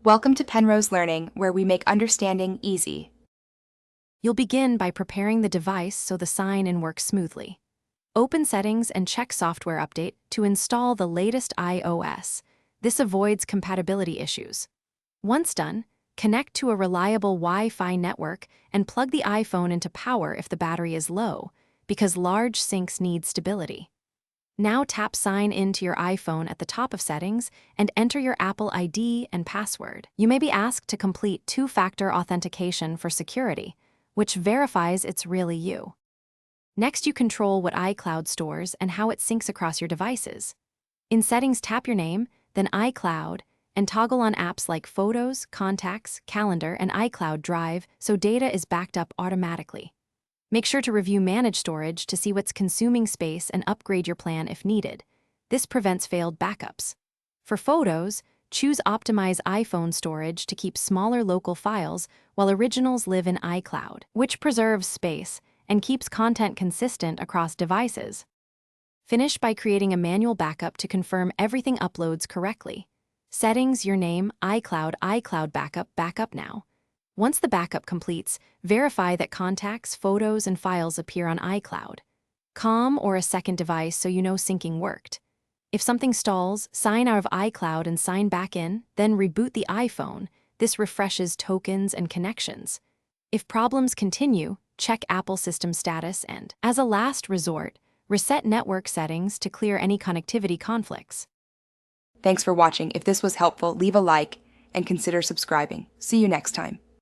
Welcome to Penrose Learning, where we make understanding easy. You'll begin by preparing the device so the sign-in works smoothly. Open Settings and check Software Update to install the latest iOS. This avoids compatibility issues. Once done, connect to a reliable Wi-Fi network and plug the iPhone into power if the battery is low, because large sinks need stability. Now tap Sign in to your iPhone at the top of Settings and enter your Apple ID and password. You may be asked to complete two-factor authentication for security, which verifies it's really you. Next, you control what iCloud stores and how it syncs across your devices. In Settings, tap your name, then iCloud, and toggle on apps like Photos, Contacts, Calendar, and iCloud Drive so data is backed up automatically. Make sure to review Manage Storage to see what's consuming space and upgrade your plan if needed. This prevents failed backups. For Photos, choose Optimize iPhone Storage to keep smaller local files while originals live in iCloud, which preserves space and keeps content consistent across devices. Finish by creating a manual backup to confirm everything uploads correctly. Settings, your name, iCloud backup now. Once the backup completes, verify that contacts, photos, and files appear on iCloud. COM or a second device so you know syncing worked. If something stalls, sign out of iCloud and sign back in, then reboot the iPhone. This refreshes tokens and connections. If problems continue, check Apple system status and, as a last resort, reset network settings to clear any connectivity conflicts. Thanks for watching. If this was helpful, leave a like and consider subscribing. See you next time.